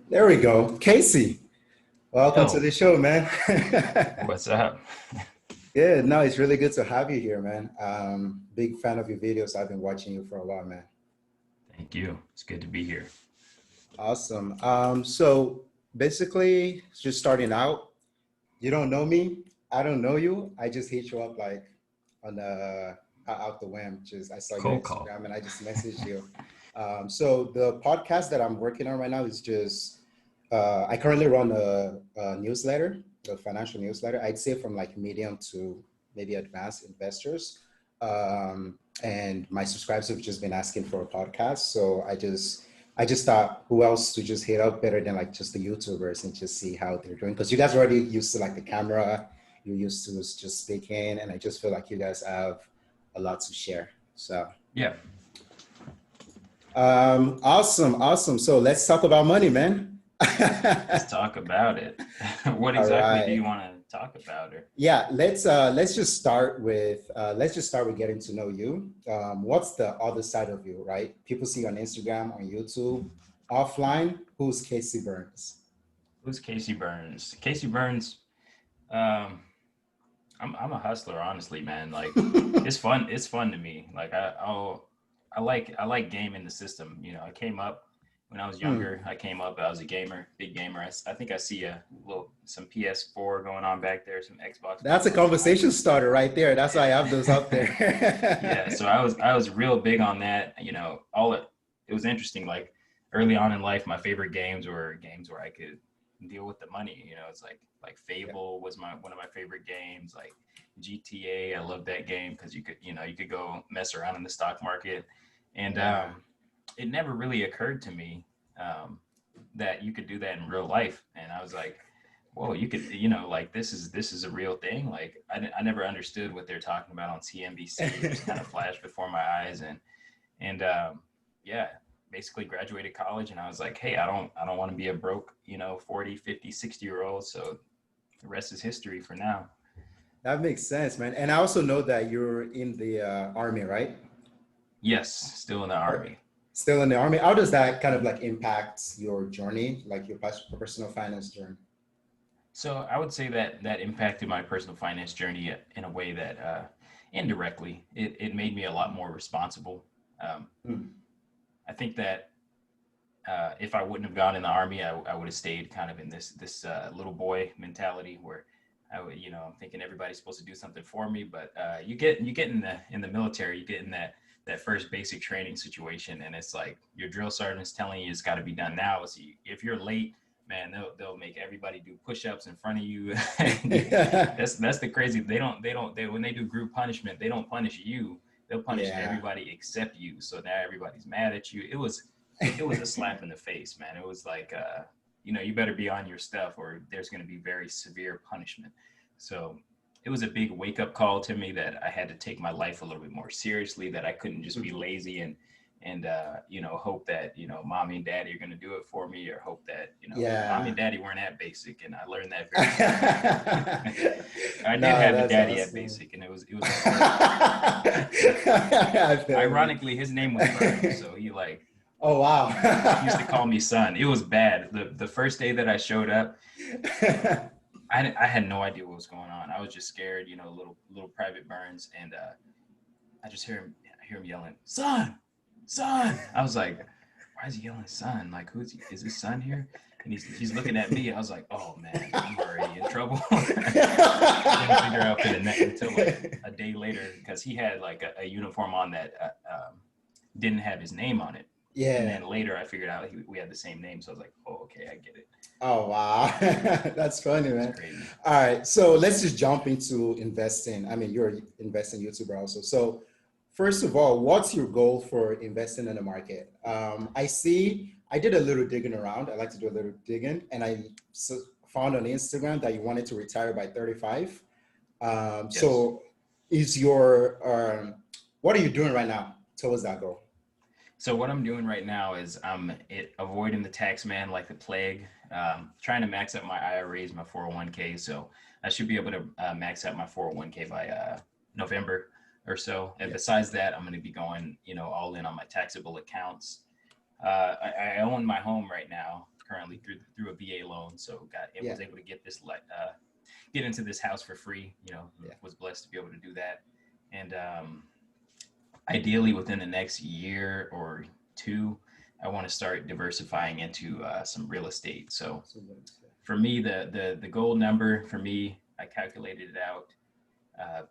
There we go. Casey, welcome to Yo, the show, man. what's up? Yeah, no, it's really good to have you here, man. Big fan of your videos. I've been watching you for a while, man. Thank you. It's good to be here. Awesome. So basically, just starting out, you don't know me. I don't know you. I just hit you up like on the out the whim. Just I saw your Cold call. Instagram and I just messaged you. So the podcast that I'm working on right now is just I currently run a newsletter, a financial newsletter. I'd say from like medium to maybe advanced investors. And my subscribers have just been asking for a podcast. So I just thought who else to just hit up better than like just the YouTubers and just see how they're doing. Because you guys are already used to like the camera, you're used to just speaking, and I just feel like you guys have a lot to share. So Yeah, awesome, awesome. So let's talk about money, man. let's talk about it. What All exactly do right. you want to talk about? Or Yeah, let's just start with getting to know you. What's the other side of you, right? People see you on Instagram, on YouTube, offline. Who's Casey Burns? who's Casey Burns? Casey Burns. Um, I'm a hustler, honestly, man. Like, it's fun. It's fun to me. Like, I like gaming the system. I came up when I was Hmm. younger. I came up. I was a gamer, big gamer. I think I see a little some PS4 going on back there, some Xbox That's going a on behind conversation me. starter right there. That's why I have those up Yeah, there. so I was real big on that. It was interesting. Like early on in life, my favorite games were games where I could deal with the money. It's like Yeah. Fable was my one of my favorite games. Like GTA, I love that game because you could go mess around in the stock market, and Yeah. it never really occurred to me um, that you could do that in real life. And I was like, whoa, you could, like this is a real thing. Like I never understood what they're talking about on CNBC. It just kind of flashed before my eyes, and yeah, basically graduated college, and I was like, hey, I don't want to be a broke, 40, 50, 60-year old. So the rest is history for now. That makes sense, man. And I also know that you're in the army, right? Yes, still in the Or army. still in the army. How does that kind of like impact your journey, like your personal finance journey? So I would say that that impacted my personal finance journey in a way that indirectly it made me a lot more responsible. Um, Hmm. I think that if I wouldn't have gone in the army, I would have stayed kind of in this little boy mentality where I'm thinking everybody's supposed to do something for me. But you get in the military, you get in that first basic training situation, and it's like your drill sergeant is telling you it's got to be done now. So if you're late, man, they'll make everybody do push-ups in front of you. That's the crazy. They when they do group punishment, they don't punish you. They'll punish Yeah. everybody except you. So now everybody's mad at you. It was a slap in the face, man. It was like, you better be on your stuff or there's going to be very severe punishment. So it was a big wake up call to me that I had to take my life a little bit more seriously, that I couldn't just be lazy and hope that, mommy and daddy are going to do it for me, or hope that, mommy Yeah. and daddy weren't at basic. And I learned that very quickly. I did No, have a that's daddy at awesome. basic, and it was unfortunate. I feel you. Ironically, his name was Vern. So Oh, wow. he used to call me son. It was bad. The first day that I showed up, I had no idea what was going on. I was just scared, little private Burns, and I just hear him yelling, "Son, son!" I was like, "Why is he yelling, son? Like, who's he? Is his son here?" And he's looking at me. I was like, "Oh man, I'm already in trouble." Didn't figure out until like a day later, because he had like a uniform on that didn't have his name on it. And Yeah. then later I figured out we had the same name. So I was like, oh, okay, I get it. Oh, wow. That's funny, It was man. crazy. All right. So let's just jump into investing. I mean, you're an investing YouTuber also. So first of all, what's your goal for investing in the market? I did a little digging around. I like to do a little digging, and found on Instagram that you wanted to retire by 35. Yes. So is your, what are you doing right now towards that goal? So what I'm doing right now is avoiding the tax man like the plague, trying to max out my IRAs, my 401k. So I should be able to max out my 401k by November or so. And Yeah. besides that, I'm going to be going, all in on my taxable accounts. I own my home right now currently through a VA loan. So Yeah. was able to get into this house for free. Yeah. Was blessed to be able to do that. And ideally within the next year or two, I want to start diversifying into some real estate. So for me, the goal number for me, I calculated it out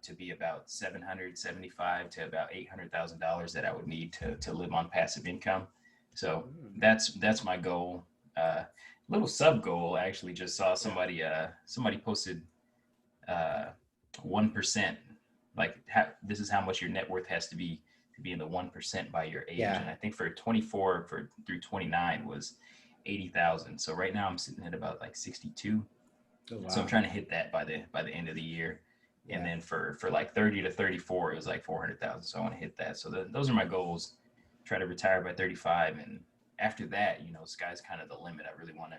to be about $775 to about $800,000 that I would need to live on passive income. So that's my goal. Little sub goal. I actually just saw somebody posted 1%. Like this is how much your net worth has to be in the 1% by your age. Yeah. And I think for 24 through 29 was 80,000. So right now I'm sitting at about like 62. Oh, wow. So I'm trying to hit that by the end of the year. Yeah. And then for like 30 to 34, it was like 400,000. So I want to hit that. So those are my goals. Try to retire by 35. And after that, sky's kind of the limit. I really want to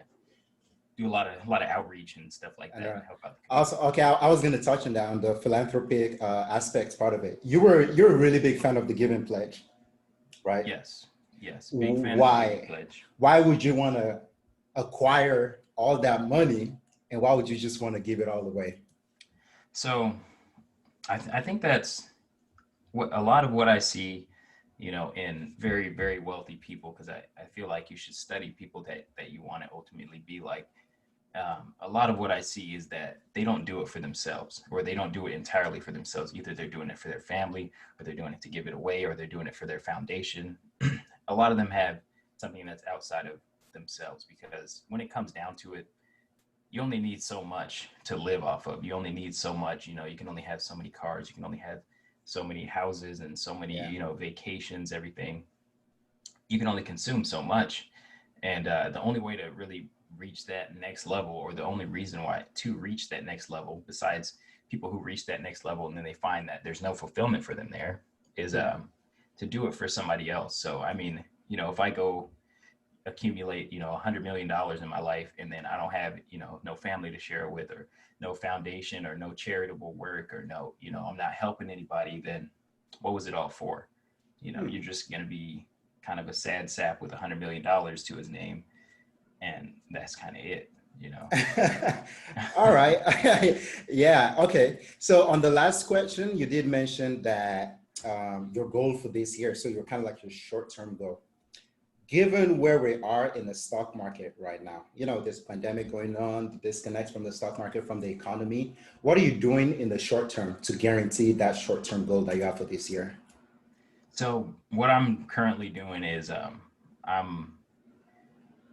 do a lot of outreach and stuff like that. And help out the also, okay, I was going to touch on that, on the philanthropic aspects part of it. You're a really big fan of the Giving Pledge, right? Yes. Big fan Why? of the Giving Pledge. Why would you want to acquire all that money, and why would you just want to give it all away? So I think that's what a lot of what I see, in very, very wealthy people, because I feel like you should study people that you want to ultimately be like. A lot of what I see is that they don't do it for themselves, or they don't do it entirely for themselves. Either they're doing it for their family, or they're doing it to give it away, or they're doing it for their foundation. A lot of them have something that's outside of themselves, because when it comes down to it, you only need so much to live off of. You only need so much, you can only have so many cars, you can only have so many houses and so many, vacations, everything. You can only consume so much. And the only way to really reach that next level, or the only reason why to reach that next level, besides people who reach that next level and then they find that there's no fulfillment for them there, is to do it for somebody else. So, I mean, if I go accumulate, $100 million in my life, and then I don't have, no family to share it with, or no foundation, or no charitable work, or no, I'm not helping anybody, then what was it all for? You're just going to be kind of a sad sap with $100 million to his name. And that's kind of it, All right. Yeah. Okay. So on the last question, you did mention that your goal for this year, so you're kind of like your short-term goal. Given where we are in the stock market right now, this pandemic going on, the disconnect from the stock market, from the economy, what are you doing in the short term to guarantee that short-term goal that you have for this year? So what I'm currently doing is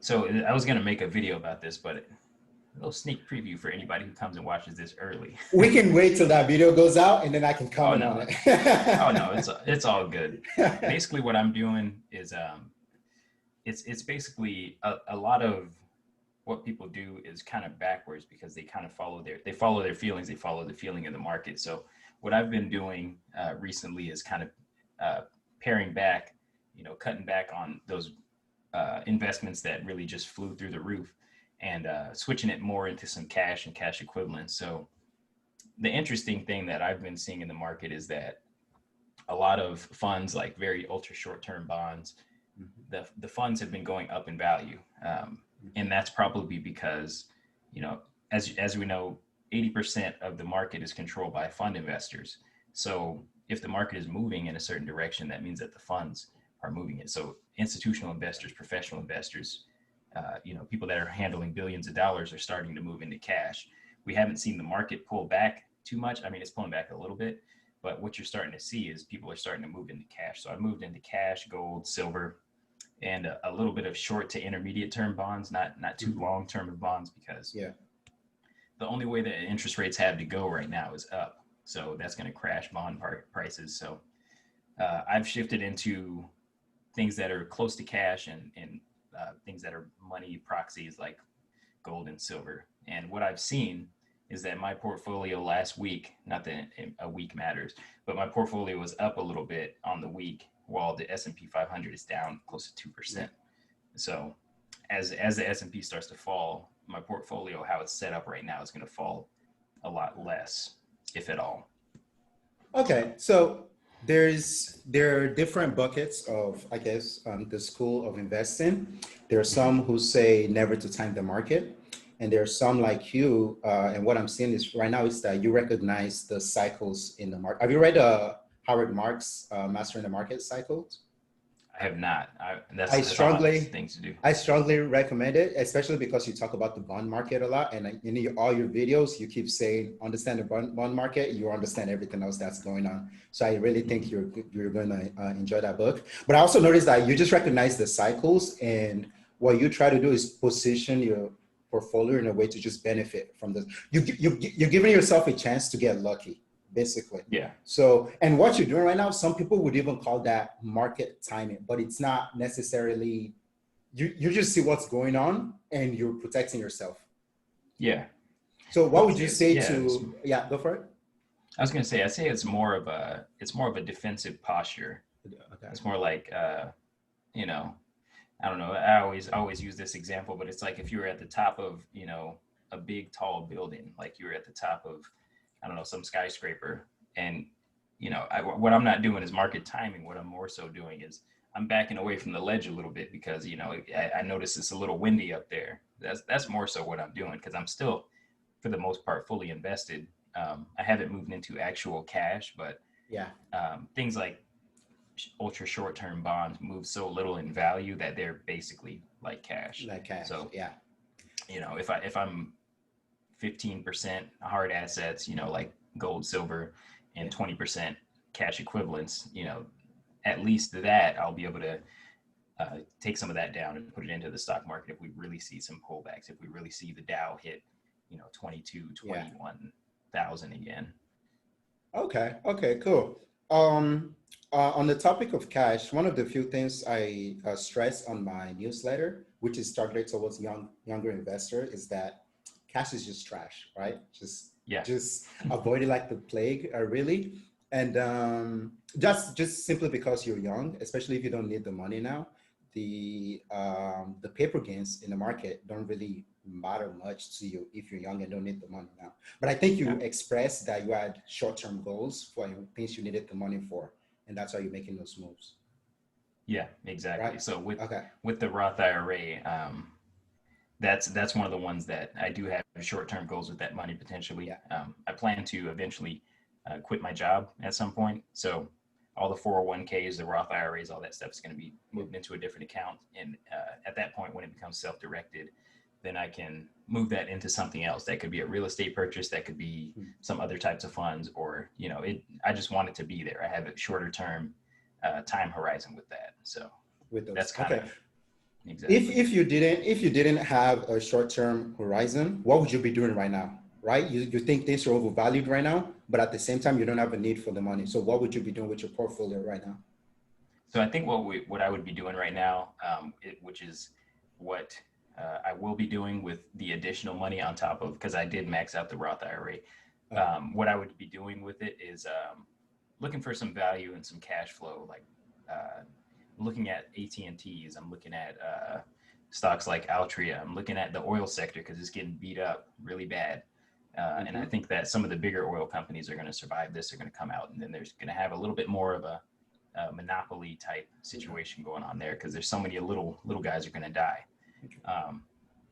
so I was going to make a video about this, but a little sneak preview for anybody who comes and watches this early. We can wait till that video goes out, and then I can comment on it. Oh no, it's all good. Basically what I'm doing is it's basically a lot of what people do is kind of backwards, because they kind of follow their feelings, they follow the feeling of the market. So what I've been doing recently is kind of paring back, cutting back on those investments that really just flew through the roof, and switching it more into some cash and cash equivalents. So the interesting thing that I've been seeing in the market is that a lot of funds, like very ultra short-term bonds, the funds have been going up in value. And that's probably because, as we know, 80% of the market is controlled by fund investors. So if the market is moving in a certain direction, that means that the funds are moving it. So institutional investors, professional investors, people that are handling billions of dollars are starting to move into cash. We haven't seen the market pull back too much. I mean, it's pulling back a little bit, but what you're starting to see is people are starting to move into cash. So I moved into cash, gold, silver, and a little bit of short to intermediate term bonds, not too long term of bonds, because the only way that interest rates have to go right now is up. So that's going to crash bond prices. So I've shifted into things that are close to cash, and things that are money proxies like gold and silver. And what I've seen is that my portfolio last week, not that a week matters, but my portfolio was up a little bit on the week, while the S&P 500 is down close to 2%. So as the S&P starts to fall, my portfolio, how it's set up right now, is going to fall a lot less, if at all. Okay. So There are different buckets of, I guess, the school of investing. There are Mhm. some who say never to time the market, and there are some like you. And what I'm seeing is right now is that you recognize the cycles in the market. Have you read Howard Marks' Mastering the Market Cycles? I have not. I That's on my list of strongly, things to do. I strongly recommend it, especially because you talk about the bond market a lot, and in all your videos, you keep saying understand the bond market. You understand everything else that's going on. So I really think Mhm. you're going to enjoy that book. But I also noticed that you just recognize the cycles, and what you try to do is position your portfolio in a way to just benefit from this. You're giving yourself a chance to get lucky, basically. Yeah. So, and what you're doing right now, some people would even call that market timing, but it's not necessarily, you just see what's going on and you're protecting yourself. Yeah. So what Well, would you say yeah. to, yeah, go for it. I was gonna say, I say it's more of a defensive posture. Okay. It's more like, you know, I don't know. I always use this example, but it's like if you were at the top of, a big tall building, like you were at the top of, I don't know, some skyscraper, and what I'm not doing is market timing. What I'm more so doing is I'm backing away from the ledge a little bit because I notice it's a little windy up there. That's more so what I'm doing because I'm still, for the most part, fully invested. I haven't moved into actual cash, but Yeah, things like ultra short term bonds move so little in value that they're basically like cash. like cash. So, Yeah. if I'm 15% hard assets, like gold, silver, and Yeah. 20% cash equivalents, at least that I'll be able to take some of that down and put it into the stock market if we really see some pullbacks, if we really see the Dow hit, 22, Yeah. 21,000 again. Okay. Okay, cool. Um, on the topic of cash, one of the few things I stress on my newsletter, which is targeted towards younger investor, is that cash is just trash, right? Yeah. Just avoid it like the plague, really. And just simply because you're young, especially if you don't need the money now, the paper gains in the market don't really matter much to you if you're young and don't need the money now. But I think Yeah. you expressed that you had short-term goals for things you needed the money for, and that's why you're making those moves, Yeah, exactly. right? So with Okay. with the Roth IRA, that's one of the ones that I do have short-term goals with that money potentially. Yeah. I plan to eventually quit my job at some point. So all the 401ks, the Roth IRAs, all that stuff is going to be Yeah. moved into a different account. And at that point, when it becomes self-directed, then I can move that into something else. That could be a real estate purchase. That could be Hmm. some other types of funds, or I just want it to be there. I have a shorter term time horizon with that. So With that's those. kind Okay. of If exactly. if you didn't if you didn't have a short-term horizon, what would you be doing right now? Right? You think things are overvalued right now, but at the same time you don't have a need for the money. So what would you be doing with your portfolio right now? So I think what I would be doing right now, which is what I will be doing with the additional money on top of, because I did max out the Roth IRA. Oh, What I would be doing with it is looking for some value and some cash flow, like uh, looking at AT&Ts. I'm looking at stocks like Altria. I'm looking at the oil sector because it's getting beat up really bad. And I mhm. think that some of the bigger oil companies are going to survive this. They're going to come out, and then there's going to have a little bit more of a monopoly type Yeah. situation going on there because there's so many little guys are going to die. Okay. Um,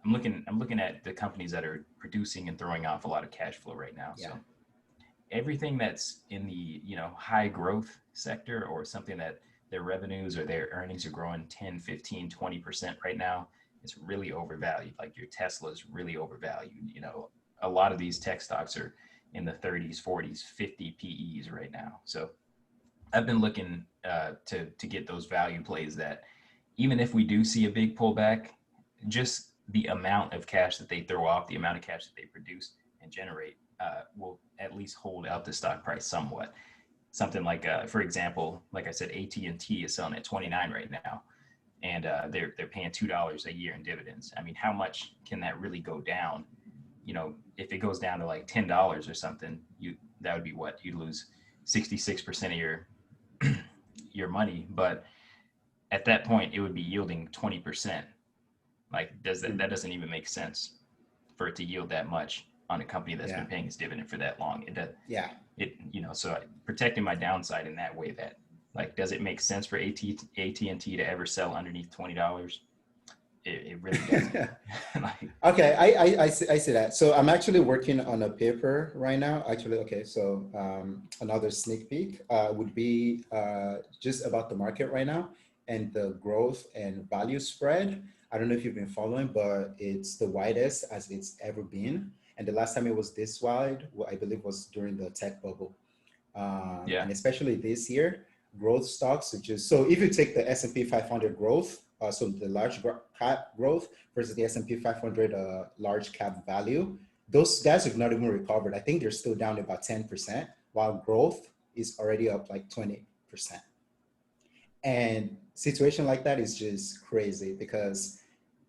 I'm looking at the companies that are producing and throwing off a lot of cash flow right now. Yeah. So everything that's in the high growth sector or something that their revenues or their earnings are growing 10, 15, 20% right now, it's really overvalued. Like your Tesla is really overvalued. A lot of these tech stocks are in the 30s, 40s, 50 PEs right now. So I've been looking to get those value plays that even if we do see a big pullback, just the amount of cash that they throw off, the amount of cash that they produce and generate will at least hold out the stock price somewhat. Something like, for example, like I said, AT&T is selling at 29 right now, and they're paying $2 a year in dividends. I mean, how much can that really go down? If it goes down to like $10 or something, that would be what you'd lose 66% of your money, but at that point it would be yielding 20%. Like, that Hmm. doesn't even make sense for it to yield that much. on a company that's been paying its dividend for that long. So protecting my downside in that way, that like, does it make sense for AT&T to ever sell underneath $20? It really doesn't. Okay, I see that. So I'm actually working on a paper right now. Actually, okay, so another sneak peek would be just about the market right now and the growth and value spread. I don't know if you've been following, but it's the widest as it's ever been. And the last time it was this wide, I believe, was during the tech bubble. And especially this year, growth stocks, so if you take the S&P 500 growth, so the large cap growth versus the S&P 500 large cap value, those guys have not even recovered. I think they're still down about 10%, while growth is already up like 20%. And situation like that is just crazy because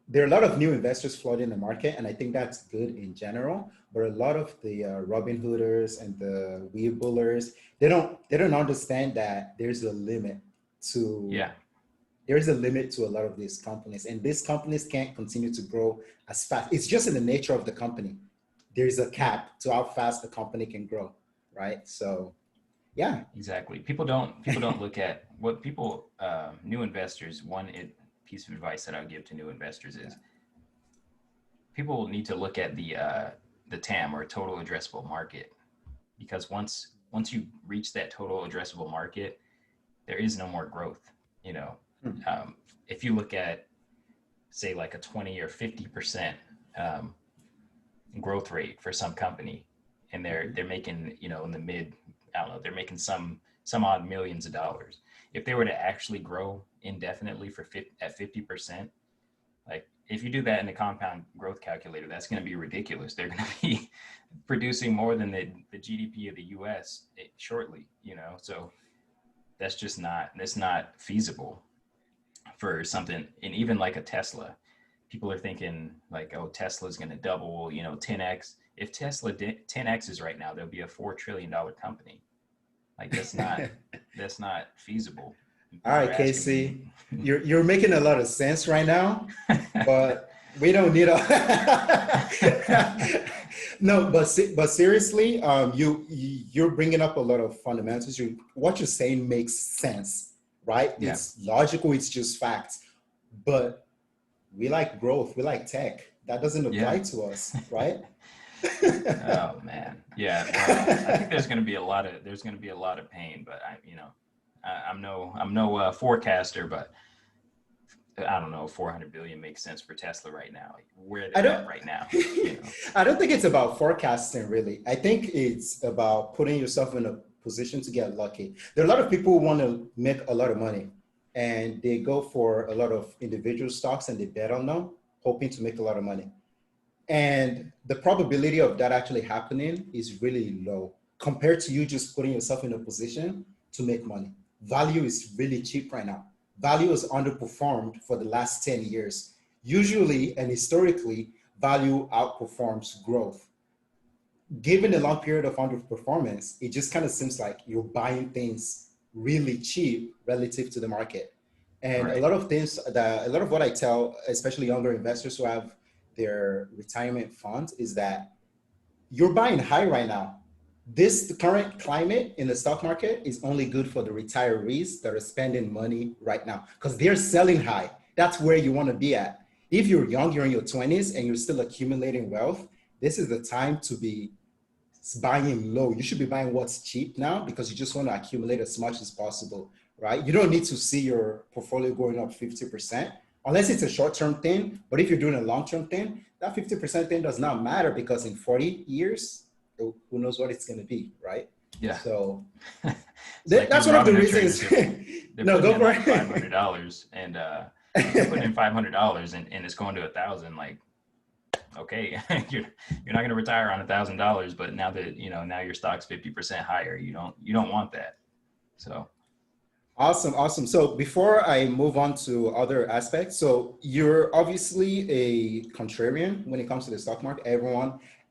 there are a lot of new investors flooding the market, and I think that's good in general. But a lot of the Robin Hooders and the Webullers, they don't understand that there's a limit to there's a limit to a lot of these companies, and these companies can't continue to grow as fast. It's just in the nature of the company. There's a cap to how fast the company can grow, right? So, yeah, exactly. People don't look at what new investors. Piece of advice that I would give to new investors is people need to look at the TAM, or total addressable market, because once you reach that total addressable market, there is no more growth. If you look at, say, like a 20 or 50% growth rate for some company, and they're making, in the mid, I don't know, they're making some odd millions of dollars. If they were to actually grow indefinitely at 50%, like if you do that in the compound growth calculator, that's going to be ridiculous. They're going to be producing more than the GDP of the US shortly, so that's not feasible for something. And even like a Tesla, people are thinking like, oh, Tesla's going to double, 10x. If Tesla 10x's right now, there'll be a $4 trillion company. Like that's not feasible. All right, Casey, you're making a lot of sense right now, but we don't need no, but seriously, you're bringing up a lot of fundamentals. What you're saying makes sense, right? Yeah. It's logical. It's just facts. But we like growth. We like tech. That doesn't apply to us, right? Oh man, yeah. Well, I think there's going to be a lot of pain, but I'm no forecaster, but I don't know, 400 billion makes sense for Tesla right now. Where they're at right now. I don't think it's about forecasting, really. I think it's about putting yourself in a position to get lucky. There are a lot of people who want to make a lot of money, and they go for a lot of individual stocks and they bet on them, hoping to make a lot of money. And the probability of that actually happening is really low compared to you just putting yourself in a position to make money. Value is really cheap right now. Value has underperformed for the last 10 years. Usually and historically, value outperforms growth. Given a long period of underperformance, it just kind of seems like you're buying things really cheap relative to the market. And a lot of what I tell, especially younger investors who have their retirement funds, is that you're buying high right now. The current climate in the stock market is only good for the retirees that are spending money right now because they're selling high. That's where you want to be at. If you're young, you're in your 20s and you're still accumulating wealth, this is the time to be buying low. You should be buying what's cheap now because you just want to accumulate as much as possible, right? You don't need to see your portfolio going up 50%. Unless it's a short-term thing, but if you're doing a long-term thing, that 50% thing does not matter because in 40 years, who knows what it's going to be, right? Yeah. So that's one of the reasons. No, go for it. $500 and you're putting in $500 and it's going to 1,000. Like, okay, you're not going to retire on $1,000, but now that now your stock's 50% higher, you don't want that. So. Awesome. So before I move on to other aspects, so you're obviously a contrarian when it comes to the stock market.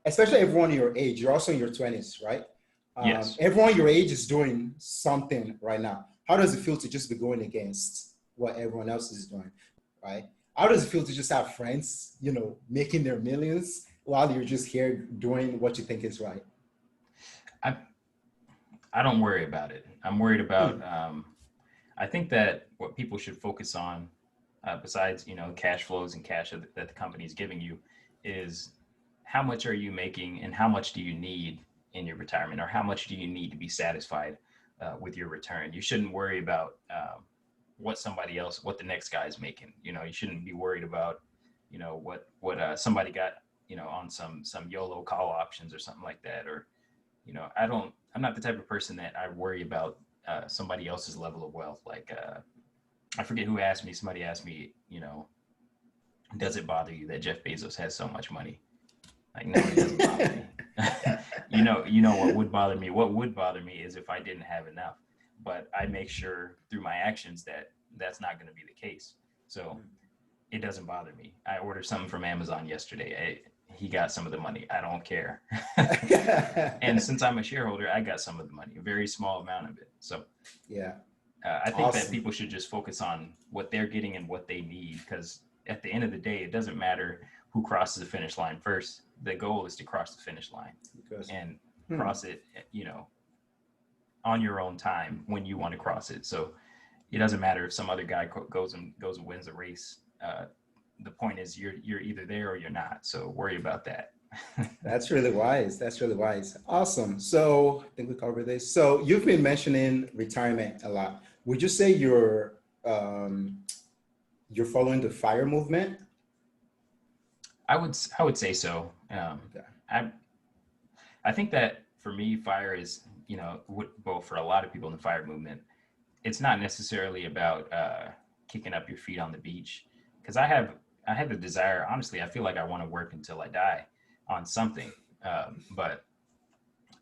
Especially everyone your age, you're also in your 20s, right? Yes. Everyone your age is doing something right now. How does it feel to just be going against what everyone else is doing, right? How does it feel to just have friends, making their millions while you're just here doing what you think is right? I I don't worry about it. I'm worried about. Hmm. I think that what people should focus on, besides cash flows and cash that the company is giving you, is how much are you making and how much do you need in your retirement, or how much do you need to be satisfied with your return. You shouldn't worry about what the next guy's making. You shouldn't be worried about what somebody got on some YOLO call options or something like that. Or I'm not the type of person that I worry about somebody else's level of wealth. Like I forget who asked me. Somebody asked me, does it bother you that Jeff Bezos has so much money? Like, no, it doesn't bother me. What would bother me? What would bother me is if I didn't have enough. But I make sure through my actions that that's not going to be the case. So it doesn't bother me. I ordered something from Amazon yesterday. He got some of the money. I don't care. And since I'm a shareholder, I got some of the money, a very small amount of it. So Yeah. I think that Awesome. people should just focus on what they're getting and what they need, because at the end of the day, it doesn't matter who crosses the finish line first. The goal is to cross the finish line Because, and hmm. cross it, on your own time when you want to cross it. So it doesn't matter if some other guy goes and wins a race. The point is you're either there or you're not. So worry about that. That's really wise. That's really wise. Awesome. So I think we covered this. So you've been mentioning retirement a lot. Would you say you're following the FIRE movement? I would say so. Okay. I think that for me, FIRE is, well, for a lot of people in the FIRE movement, it's not necessarily about kicking up your feet on the beach. Because I have the desire. Honestly, I feel like I want to work until I die on something, but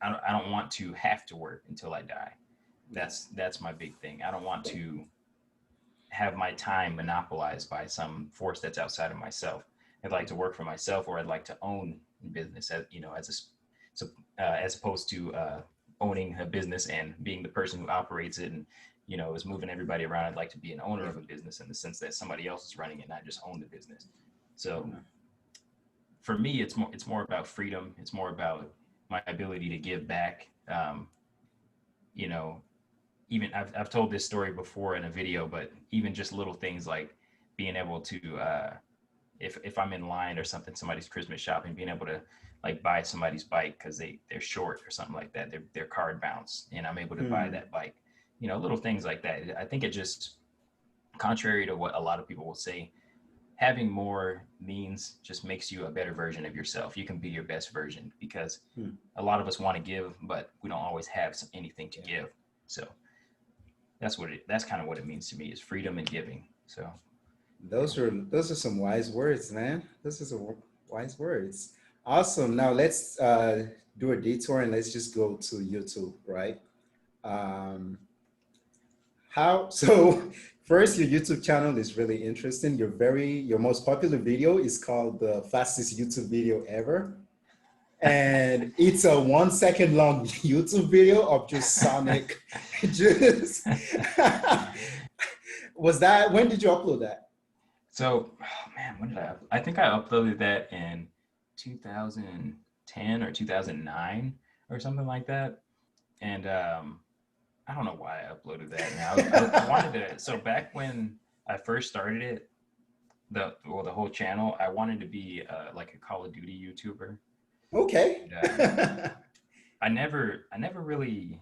I don't want to have to work until I die. That's my big thing. I don't want to have my time monopolized by some force that's outside of myself. I'd like to work for myself, or I'd like to own business as opposed to owning a business and being the person who operates it and is moving everybody around. I'd like to be an owner of a business in the sense that somebody else is running it, not just own the business. So for me, it's more about freedom. It's more about my ability to give back. You know, Even I've told this story before in a video, but even just little things like being able to, if I'm in line or something, somebody's Christmas shopping, being able to like buy somebody's bike because they're short or something like that. Their card bounced, and I'm able to buy that bike. Little things like that. I think it just, contrary to what a lot of people will say, having more means just makes you a better version of yourself. You can be your best version, because a lot of us want to give, but we don't always have anything to give. So that's kind of what it means to me, is freedom and giving. So Those are some wise words, man. Those are some wise words. Awesome. Now let's do a detour and let's just go to YouTube, right? Um, how so first, your YouTube channel is really interesting. Your most popular video is called the fastest YouTube video ever. And it's a 1 second long YouTube video of just Sonic. Just was that when did you upload that? So, oh man, when did I think I uploaded that in 2010 or 2009 or something like that. And I don't know why I uploaded that. And I wanted to. So back when I first started it, the whole channel, I wanted to be like a Call of Duty YouTuber. Okay. And, I never really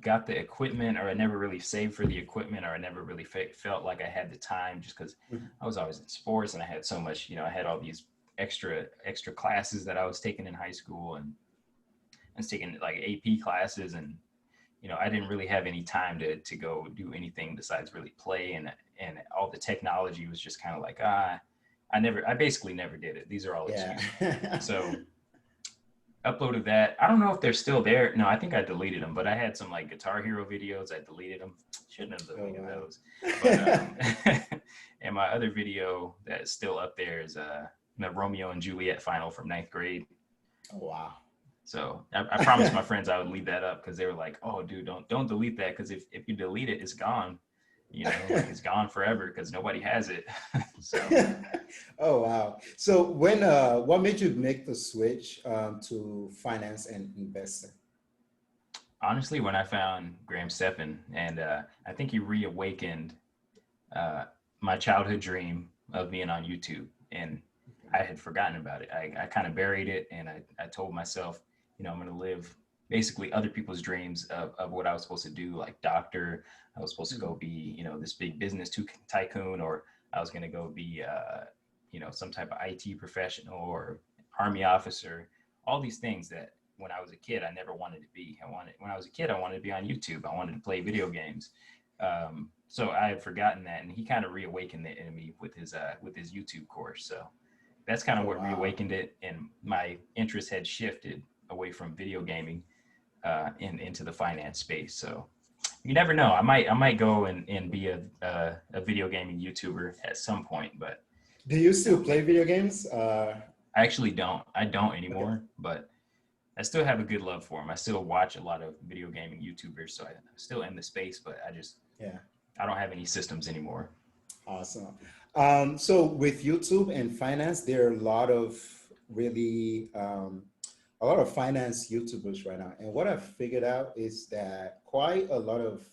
got the equipment, or I never really saved for the equipment, or I never really felt like I had the time, just because I was always in sports and I had so much, I had all these extra classes that I was taking in high school, and I was taking like AP classes, and I didn't really have any time to go do anything besides really play, and all the technology was just kind of like, I basically never did it. These are all excuses. Yeah. So uploaded that. I don't know if they're still there. No, I think I deleted them, but I had some like Guitar Hero videos. I deleted them. Shouldn't have deleted those. But and my other video that's still up there is the Romeo and Juliet final from 9th grade. Oh, wow. So I promised my friends I would leave that up, because they were like, "Oh, dude, don't delete that, because if you delete it, it's gone." like it's gone forever because nobody has it. So Oh wow. So what made you make the switch to finance and investing? honestly, when I found Graham Stephan, and I think he reawakened uh, my childhood dream of being on YouTube, and I had forgotten about it. I kind of buried it, and I told myself, I'm going to live basically other people's dreams of what I was supposed to do, like doctor. I was supposed to go be, this big business tycoon, or I was going to go be, some type of IT professional or army officer. All these things that when I was a kid, I never wanted to be. When I was a kid, I wanted to be on YouTube. I wanted to play video games. So I had forgotten that, and he kind of reawakened it in me with his YouTube course. So that's kind of Oh what wow. reawakened it, and my interest had shifted away from video gaming into the finance space. So you never know. I might go and be a video gaming YouTuber at some point, but Do you you know, still play video games? I actually don't. I don't Okay. anymore, but I still have a good love for them. I still watch a lot of video gaming YouTubers, so I'm still in the space, but Yeah. I don't have any systems anymore. Awesome. So with YouTube and finance, there are a lot of really a lot of finance YouTubers right now. And what I've figured out is that quite a lot of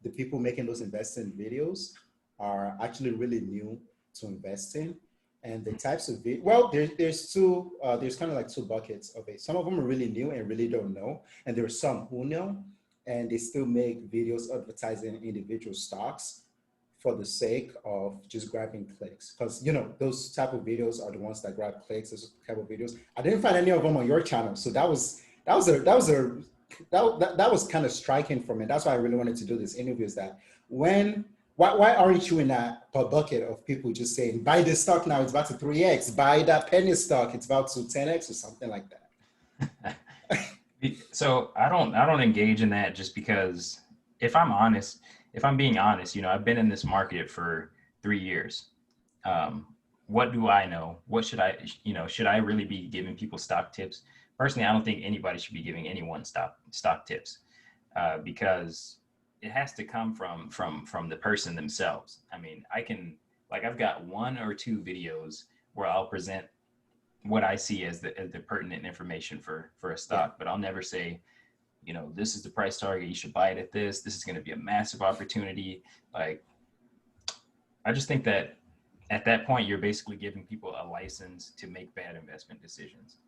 the people making those investing videos are actually really new to investing. And the types of well, there's kind of like two buckets of it. Some of them are really new and really don't know, and there are some who know, and they still make videos advertising individual stocks for the sake of just grabbing clicks, because those type of videos are the ones that grab clicks. Those type of videos, I didn't find any of them on your channel, so that was kind of striking for me. That's why I really wanted to do this interview, is that why aren't you in that bucket of people just saying, buy this stock now, it's about to 3x, buy that penny stock, it's about to 10x or something like that? So I don't engage in that, just because if I'm honest, if I'm being honest, I've been in this market for 3 years. Um, what do I know? What should I really be giving people stock tips? Personally, I don't think anybody should be giving anyone stock tips, because it has to come from the person themselves. I mean, I've got one or two videos where I'll present what I see as the pertinent information for a Yeah. stock, but I'll never say, this is the price target, you should buy it at this. This is going to be a massive opportunity. Like, I just think that at that point, you're basically giving people a license to make bad investment decisions.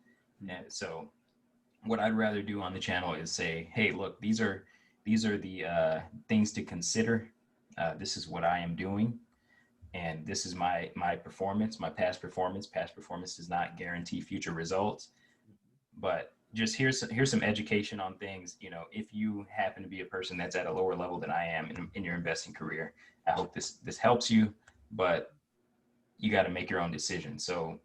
And so what I'd rather do on the channel is say, hey, look, these are the things to consider. This is what I am doing, and this is my performance, my past performance. Past performance does not guarantee future results, but just here's some education on things. If you happen to be a person that's at a lower level than I am in your investing career, I hope this helps you, but you got to make your own decision. So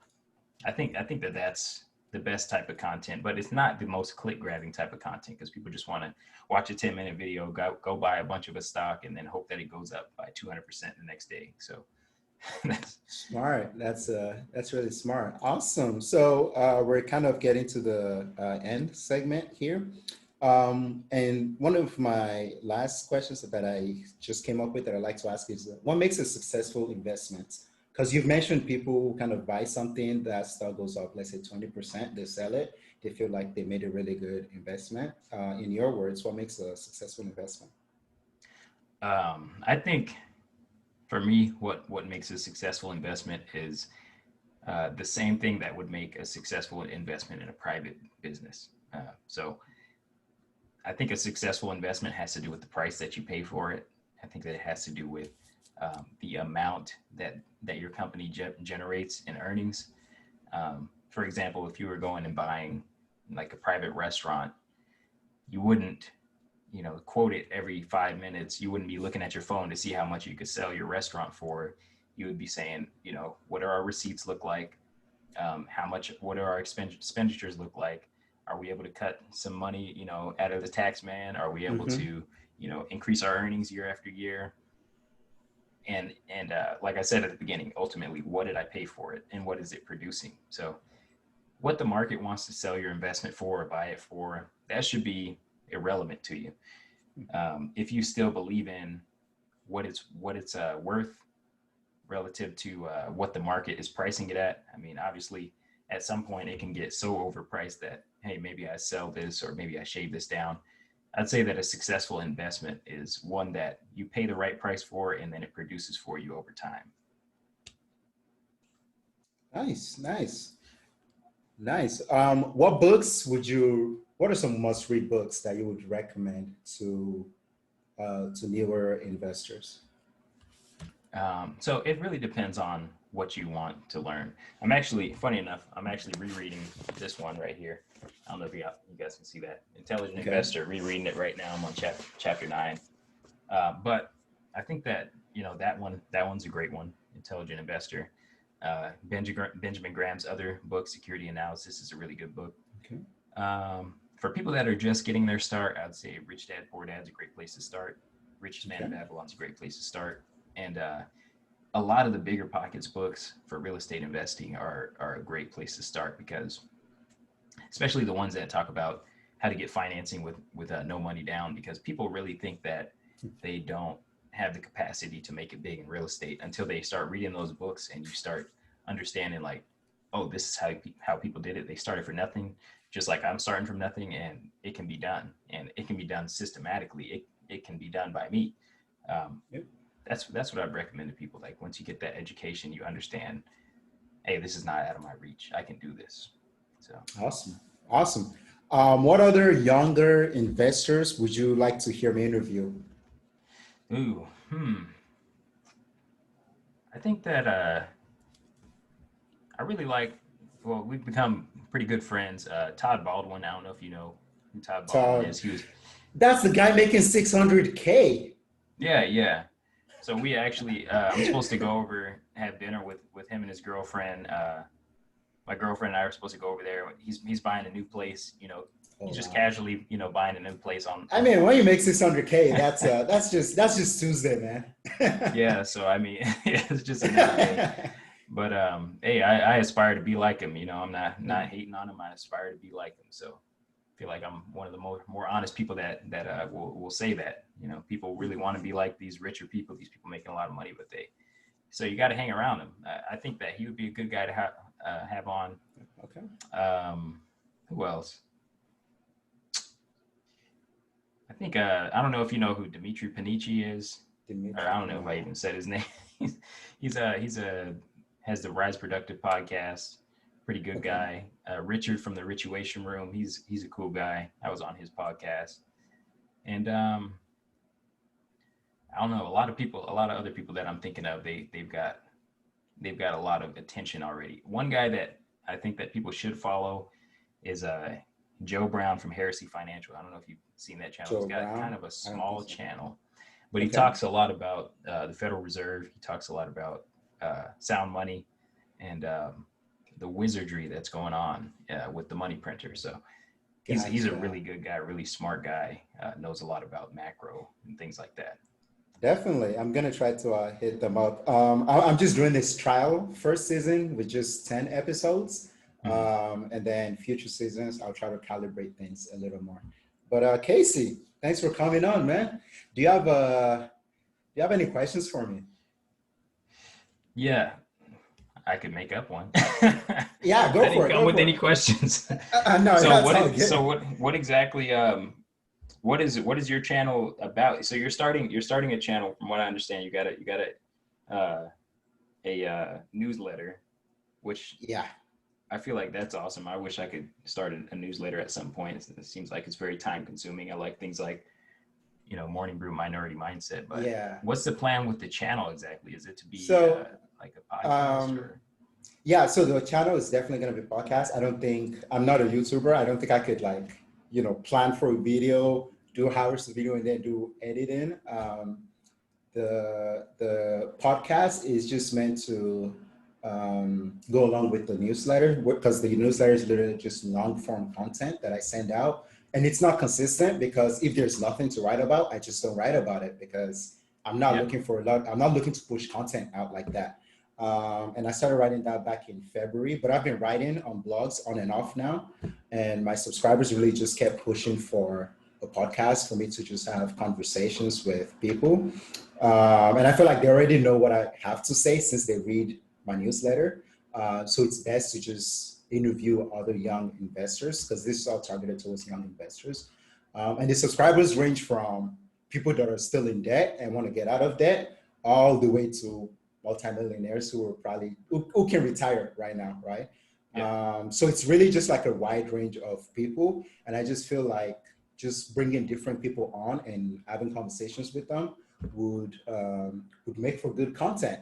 I think that that's the best type of content, but it's not the most click grabbing type of content, because people just want to watch a 10-minute video, go buy a bunch of a stock, and then hope that it goes up by 200% the next day. So that's Smart. That's really smart. Awesome. So we're kind of getting to the end segment here. And one of my last questions that I just came up with that I like to ask is, what makes a successful investment? Because you've mentioned people who kind of buy something, that stock goes up, let's say 20%, they sell it, they feel like they made a really good investment. In your words, what makes a successful investment? I think for me, what makes a successful investment is the same thing that would make a successful investment in a private business. So I think a successful investment has to do with the price that you pay for it. I think that it has to do with the amount that your company generates in earnings. For example, if you were going and buying like a private restaurant, you wouldn't, quote it every 5 minutes. You wouldn't be looking at your phone to see how much you could sell your restaurant for. You would be saying, what do our receipts look like? What do our expenditures look like? Are we able to cut some money, out of the tax man? Are we able Mm-hmm. to, increase our earnings year after year? And like I said at the beginning, ultimately, what did I pay for it, and what is it producing? So what the market wants to sell your investment for or buy it for, that should be irrelevant to you. If you still believe in what it's worth relative to what the market is pricing it at. I mean, obviously, at some point it can get so overpriced that, hey, maybe I sell this or maybe I shave this down. I'd say that a successful investment is one that you pay the right price for and then it produces for you over time. Nice, nice, nice. What are some must-read books that you would recommend to newer investors? So it really depends on what you want to learn. I'm actually, funny enough, I'm actually rereading this one right here. I don't know if you guys can see that. Intelligent Investor, rereading it right now. I'm on chapter 9. But I think that, that one's a great one, Intelligent Investor. Benjamin Graham's other book, Security Analysis, is a really good book. Okay. For people that are just getting their start, I'd say Rich Dad, Poor Dad's a great place to start. Richest Man in Babylon's a great place to start. And a lot of the bigger pockets books for real estate investing are a great place to start, because especially the ones that talk about how to get financing with no money down, because people really think that they don't have the capacity to make it big in real estate until they start reading those books and you start understanding, like, oh, this is how people did it. They started for nothing, just like I'm starting from nothing, and it can be done, and it can be done systematically. It can be done by me. That's what I'd recommend to people. Like, once you get that education, you understand, hey, this is not out of my reach. I can do this. So Awesome. What other younger investors would you like to hear me interview? I think that I really like, well, we've become pretty good friends. Todd Baldwin, I don't know if you know who Todd Baldwin is. That's the guy making 600K. Yeah. So we actually, I'm supposed to go over, have dinner with him and his girlfriend. My girlfriend and I are supposed to go over there. He's buying a new place, he's just casually, buying a new place on. I mean, when you make 600K, that's just Tuesday, man. Yeah. So, I mean, it's just another day. But, hey, I aspire to be like him. I'm not hating on him. I aspire to be like him. So I feel like I'm one of the more honest people that will say that. People really want to be like these richer people, these people making a lot of money, but so you got to hang around him. I think that he would be a good guy to have on. Okay. Who else? I think I don't know if you know who Dimitri Panici is. Or I don't know if I even said his name. he's has the Rise Productive podcast. Pretty good guy. Richard from the Rituation Room. He's a cool guy. I was on his podcast. And I don't know, a lot of other people that I'm thinking of, they've got a lot of attention already. One guy that I think that people should follow is Joe Brown from Heresy Financial. I don't know if you've seen that channel. He's got kind of a small channel, but he talks a lot about the Federal Reserve. He talks a lot about sound money and the wizardry that's going on with the money printer. So he's a really good guy, really smart guy, knows a lot about macro and things like that. Definitely. I'm going to try to hit them up. I'm just doing this trial first season with just 10 episodes. And then future seasons, I'll try to calibrate things a little more. But Casey, thanks for coming on, man. Do you have any questions for me? Yeah, I could make up one. Yeah, go for it. I didn't come with any questions. No, so what exactly? What is your channel about? So you're starting a channel. From what I understand, you got a newsletter, which I feel like that's awesome. I wish I could start a newsletter at some point. It seems like it's very time consuming. I like things like, Morning Brew, Minority Mindset. But what's the plan with the channel exactly? Is it to be like a podcast? Yeah, so the channel is definitely going to be a podcast. I'm not a YouTuber. I don't think I could plan for a video, do hours of video, and then do editing. The podcast is just meant to go along with the newsletter, because the newsletter is literally just long form content that I send out. And it's not consistent, because if there's nothing to write about, I just don't write about it, because I'm not looking to push content out like that. And I started writing that back in February, but I've been writing on blogs on and off now. And my subscribers really just kept pushing for a podcast for me to just have conversations with people. And I feel like they already know what I have to say since they read my newsletter. So it's best to just interview other young investors because this is all targeted towards young investors. And the subscribers range from people that are still in debt and want to get out of debt all the way to multimillionaires who are probably, who can retire right now, right? Yeah. So it's really just like a wide range of people. And I just feel like just bringing different people on and having conversations with them would make for good content.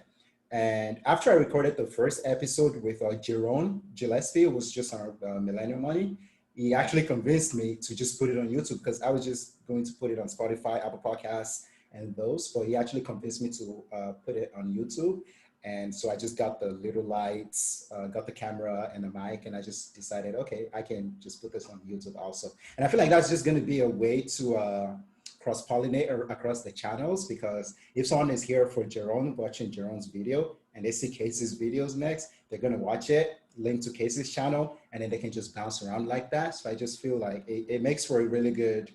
And after I recorded the first episode with Jerome Gillespie, it was just on Millennium Money. He actually convinced me to just put it on YouTube because I was just going to put it on Spotify, Apple Podcasts, and those. But he actually convinced me to put it on YouTube. And so I just got the little lights, got the camera and the mic, and I just decided, okay, I can just put this on YouTube also. And I feel like that's just going to be a way to cross-pollinate across the channels, because if someone is here for Jerome, watching Jerome's video, and they see Casey's videos next, they're going to watch it, link to Casey's channel, and then they can just bounce around like that. So I just feel like it makes for a really good,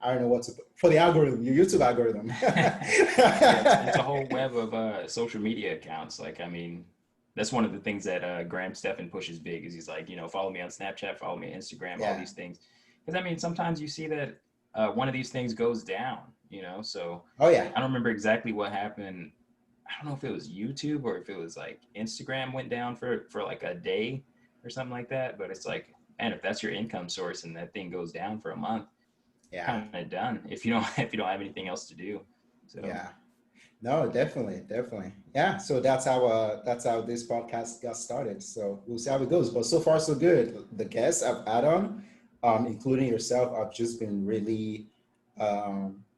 I don't know what to put, for the algorithm, your YouTube algorithm. Yeah, it's a whole web of social media accounts. Like, I mean, that's one of the things that Graham Stephan pushes big is he's like, you know, follow me on Snapchat, follow me on Instagram, all these things. Because I mean, sometimes you see that one of these things goes down, you know? So Oh yeah. I don't remember exactly what happened. I don't know if it was YouTube or if it was like Instagram went down for like a day or something like that. But it's like, man, if that's your income source and that thing goes down for a month, Yeah. kind of done if you don't have anything else to do. So yeah. No, definitely. Yeah. So that's how this podcast got started. So we'll see how it goes. But so far, so good. The guests I've had on, including yourself, have just been really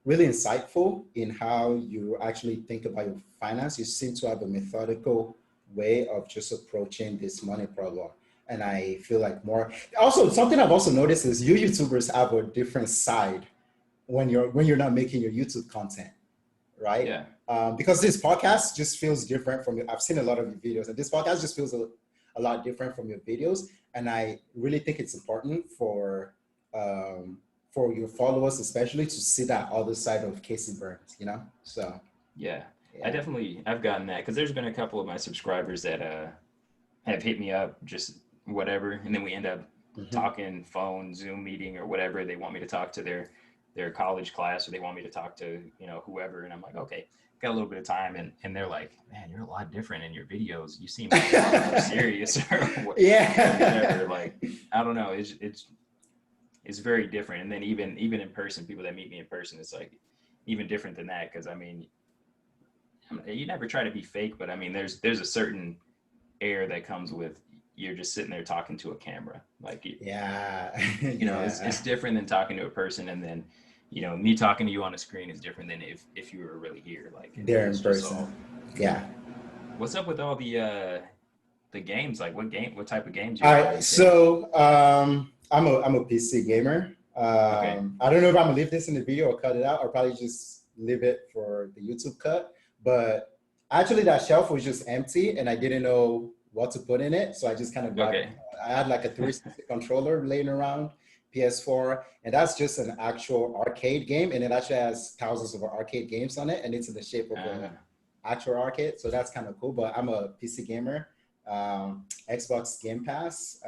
insightful in how you actually think about your finance. You seem to have a methodical way of just approaching this money problem. And I feel like more. Also, something I've also noticed is you YouTubers have a different side when you're not making your YouTube content, right? yeah. Because this podcast just feels different from I've seen a lot of your videos, and this podcast just feels a lot different from your videos. And I really think it's important for your followers, especially, to see that other side of Casey Burns, you know? So Yeah. yeah. I've gotten that because there's been a couple of my subscribers that have hit me up, just whatever, and then we end up talking phone, Zoom meeting, or whatever. They want me to talk to their college class, or they want me to talk to, you know, whoever, and I'm like, okay, got a little bit of time, and they're like, man, you're a lot different in your videos. You seem like a lot more serious, or whatever. Like, I don't know, it's very different. And then even in person, people that meet me in person, it's like even different than that, because I mean, you never try to be fake, but I mean, there's a certain air that comes with you're just sitting there talking to a camera, like Yeah. you know, it's different than talking to a person. And then, you know, me talking to you on a screen is different than if you were really here, like There in it's just person. all. Yeah. What's up with all the games? Like what type of games you All play right. these days? So I'm a PC gamer. Okay. I don't know if I'm gonna leave this in the video or cut it out, or probably just leave it for the YouTube cut. But actually, that shelf was just empty, and I didn't know what to put in it, so I just kind of grabbed. Okay. I had like a 360 controller laying around, PS4, and that's just an actual arcade game, and it actually has thousands of arcade games on it, and it's in the shape of the actual arcade, so that's kind of cool. But I'm a PC gamer. Xbox Game Pass.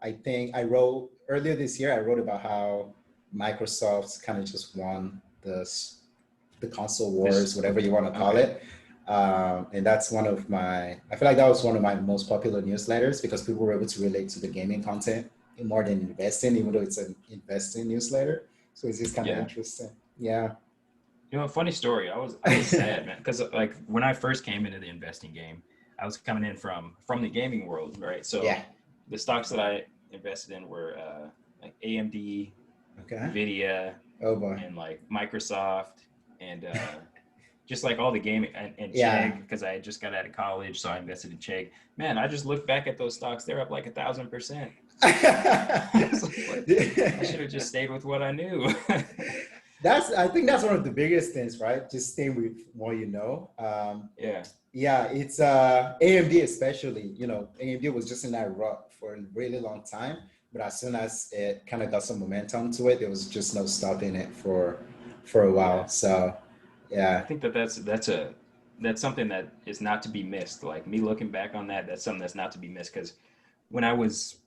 I think I wrote earlier this year. I wrote about how Microsoft kind of just won the console wars, whatever you want to call it. And that's one of my. I feel like that was one of my most popular newsletters because people were able to relate to the gaming content more than investing, even though it's an investing newsletter. So it's just kind of interesting. Yeah. You know, a funny story. I was sad, man, because like when I first came into the investing game, I was coming in from the gaming world, right? So Yeah. the stocks that I invested in were like AMD, Okay. Nvidia, Oh boy. and like Microsoft, and just like all the gaming and Yeah. Chegg, because I just got out of college, so I invested in Chegg. Man, I just looked back at those stocks; they're up like 1,000%. I should have just stayed with what I knew. I think that's one of the biggest things, right? Just staying with what you know. Yeah. Yeah, it's AMD especially. You know, AMD was just in that rut for a really long time. but as soon as it kind of got some momentum to it, there was just no stopping it for a while. Yeah. So I yeah, think that that's something that is not to be missed. Like me looking back on that, that's something that's not to be missed because when I was,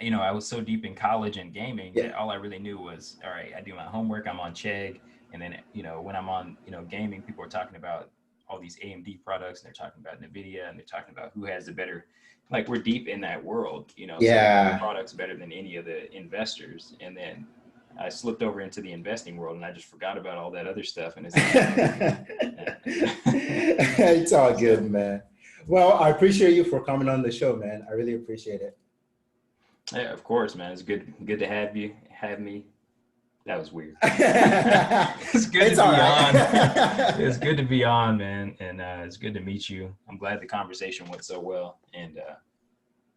I was so deep in college and gaming yeah, that all I really knew was, all right, I do my homework, I'm on Chegg, and then when I'm on gaming, people are talking about all these AMD products, and they're talking about Nvidia, and they're talking about who has the better. Like we're deep in that world, selling yeah. products better than any of the investors, and then I slipped over into the investing world, and I just forgot about all that other stuff, and it's like, It's all so good, man. Well, I appreciate you for coming on the show, man. I really appreciate it. yeah, of course, man, it's good to have me. That was weird. It's good to It's all be on. right. It's good to be on, man, and it's good to meet you. I'm glad the conversation went so well, and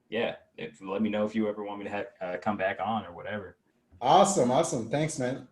yeah, let me know if you ever want me to come back on or whatever. Awesome, awesome. Thanks, man.